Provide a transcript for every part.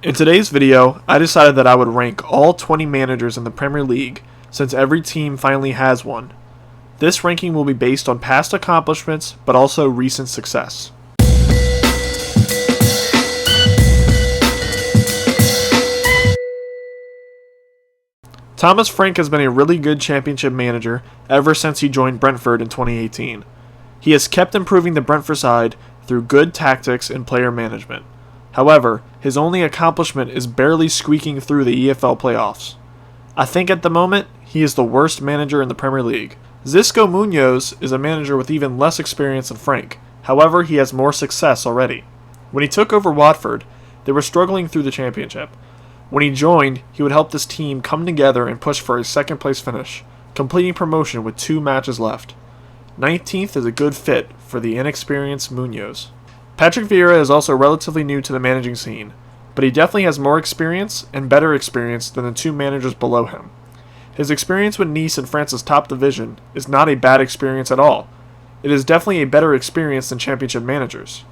In today's video, I decided that I would rank all 20 managers in the Premier League, since every team finally has one. This ranking will be based on past accomplishments, but also recent success. Thomas Frank has been a really good championship manager ever since he joined Brentford in 2018. He has kept improving the Brentford side through good tactics and player management. However, his only accomplishment is barely squeaking through the EFL playoffs. I think at the moment, he is the worst manager in the Premier League. Zico Munoz is a manager with even less experience than Frank. However, he has more success already. When he took over Watford, they were struggling through the championship. When he joined, he would help this team come together and push for a second place finish, completing promotion with 2 matches left. 19th is a good fit for the inexperienced Munoz. Patrick Vieira is also relatively new to the managing scene, but he definitely has more experience and better experience than the 2 managers below him. His experience with Nice in France's top division is not a bad experience at all. It is definitely a better experience than championship managers.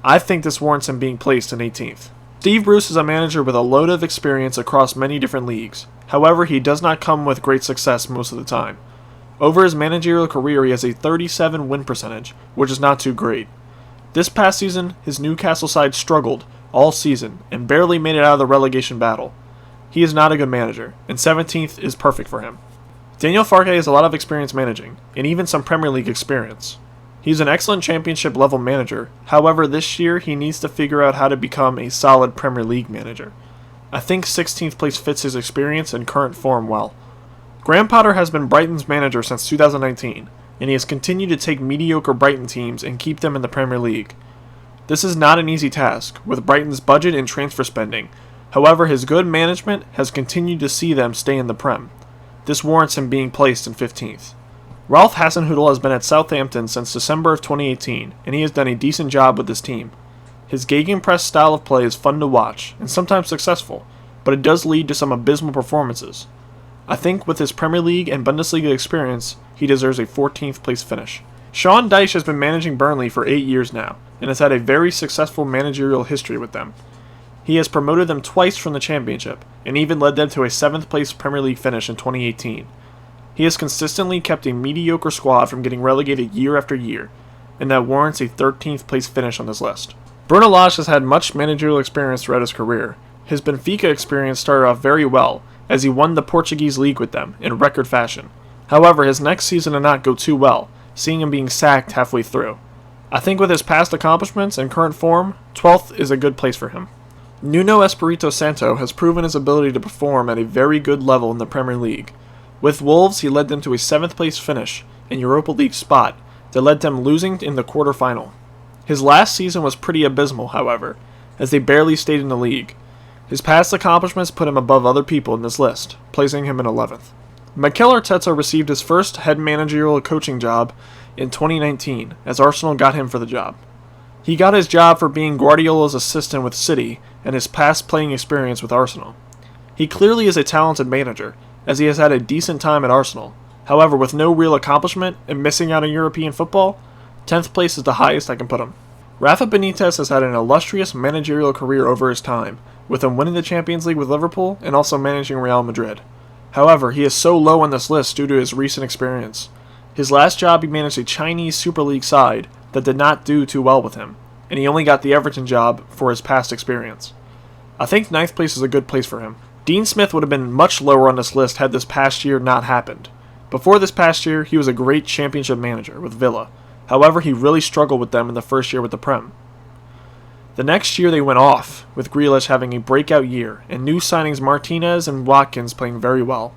I think this warrants him being placed in 18th. Steve Bruce is a manager with a load of experience across many different leagues. However, he does not come with great success most of the time. Over his managerial career, he has a 37 win percentage, which is not too great. This past season, his Newcastle side struggled all season and barely made it out of the relegation battle. He is not a good manager, and 17th is perfect for him. Daniel Farke has a lot of experience managing, and even some Premier League experience. He's an excellent championship level manager, however this year he needs to figure out how to become a solid Premier League manager. I think 16th place fits his experience and current form well. Graham Potter has been Brighton's manager since 2019, and he has continued to take mediocre Brighton teams and keep them in the Premier League. This is not an easy task, with Brighton's budget and transfer spending. However, his good management has continued to see them stay in the Prem. This warrants him being placed in 15th. Ralph Hasenhüttl has been at Southampton since December of 2018, and he has done a decent job with this team. His gegenpress style of play is fun to watch, and sometimes successful, but it does lead to some abysmal performances. I think with his Premier League and Bundesliga experience, he deserves a 14th place finish. Sean Dyche has been managing Burnley for 8 years now, and has had a very successful managerial history with them. He has promoted them twice from the Championship, and even led them to a 7th place Premier League finish in 2018. He has consistently kept a mediocre squad from getting relegated year after year, and that warrants a 13th place finish on this list. Bruno Lage has had much managerial experience throughout his career. His Benfica experience started off very well, as he won the Portuguese league with them in record fashion. However, his next season did not go too well, seeing him being sacked halfway through. I think with his past accomplishments and current form, 12th is a good place for him. Nuno Espirito Santo has proven his ability to perform at a very good level in the Premier League. With Wolves, he led them to a 7th place finish and Europa League spot that led them losing in the quarterfinal. His last season was pretty abysmal, however, as they barely stayed in the league. His past accomplishments put him above other people in this list, placing him in 11th. Mikel Arteta received his first head managerial coaching job in 2019, as Arsenal got him for the job. He got his job for being Guardiola's assistant with City and his past playing experience with Arsenal. He clearly is a talented manager, as he has had a decent time at Arsenal. However, with no real accomplishment and missing out on European football, 10th place is the highest I can put him. Rafa Benitez has had an illustrious managerial career over his time, with him winning the Champions League with Liverpool and also managing Real Madrid. However, he is so low on this list due to his recent experience. His last job he managed a Chinese Super League side that did not do too well with him, and he only got the Everton job for his past experience. I think 9th place is a good place for him. Dean Smith would have been much lower on this list had this past year not happened. Before this past year, he was a great championship manager with Villa. However, he really struggled with them in the first year with the Prem. The next year they went off, with Grealish having a breakout year, and new signings Martinez and Watkins playing very well.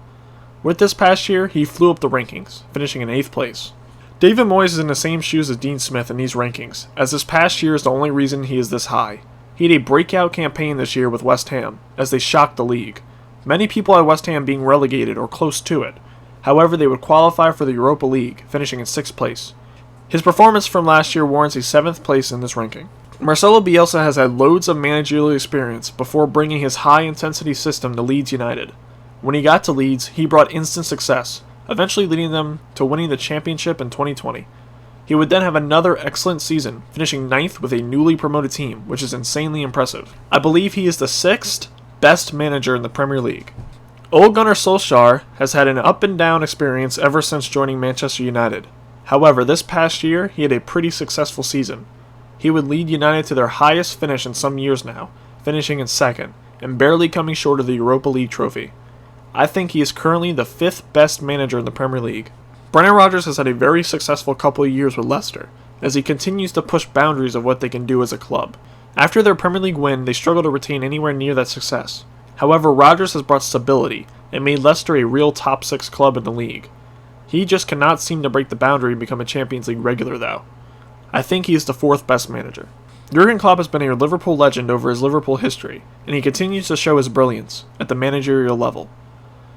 With this past year, he flew up the rankings, finishing in 8th place. David Moyes is in the same shoes as Dean Smith in these rankings, as this past year is the only reason he is this high. He had a breakout campaign this year with West Ham, as they shocked the league. Many people had West Ham being relegated or close to it. However, they would qualify for the Europa League, finishing in 6th place. His performance from last year warrants a 7th place in this ranking. Marcelo Bielsa has had loads of managerial experience before bringing his high-intensity system to Leeds United. When he got to Leeds, he brought instant success, eventually leading them to winning the championship in 2020. He would then have another excellent season, finishing 9th with a newly promoted team, which is insanely impressive. I believe he is the 6th best manager in the Premier League. Ole Gunnar Solskjaer has had an up and down experience ever since joining Manchester United. However, this past year, he had a pretty successful season. He would lead United to their highest finish in some years now, finishing in 2nd, and barely coming short of the Europa League trophy. I think he is currently the 5th best manager in the Premier League. Brendan Rodgers has had a very successful couple of years with Leicester, as he continues to push boundaries of what they can do as a club. After their Premier League win, they struggle to retain anywhere near that success. However, Rodgers has brought stability and made Leicester a real top 6 club in the league. He just cannot seem to break the boundary and become a Champions League regular though. I think he is the 4th best manager. Jurgen Klopp has been a Liverpool legend over his Liverpool history, and he continues to show his brilliance at the managerial level.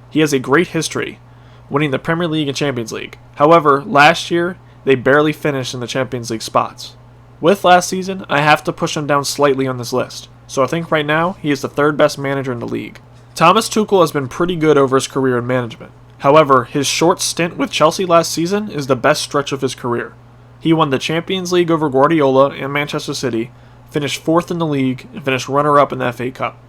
He has a great history, winning the Premier League and Champions League. However, last year, they barely finished in the Champions League spots. With last season, I have to push him down slightly on this list, so I think right now, he is the 3rd best manager in the league. Thomas Tuchel has been pretty good over his career in management. However, his short stint with Chelsea last season is the best stretch of his career. He won the Champions League over Guardiola and Manchester City, finished 4th in the league, and finished runner-up in the FA Cup.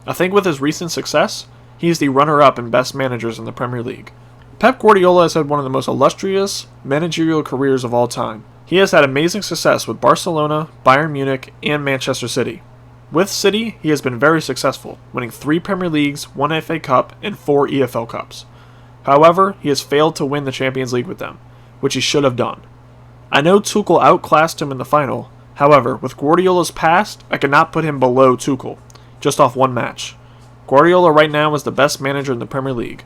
I think with his recent success, he is the runner-up in best managers in the Premier League. Pep Guardiola has had one of the most illustrious managerial careers of all time. He has had amazing success with Barcelona, Bayern Munich, and Manchester City. With City, he has been very successful, winning 3 Premier Leagues, 1 FA Cup, and 4 EFL Cups. However, he has failed to win the Champions League with them, which he should have done. I know Tuchel outclassed him in the final. However, with Guardiola's past, I cannot put him below Tuchel, just off one match. Guardiola right now is the best manager in the Premier League.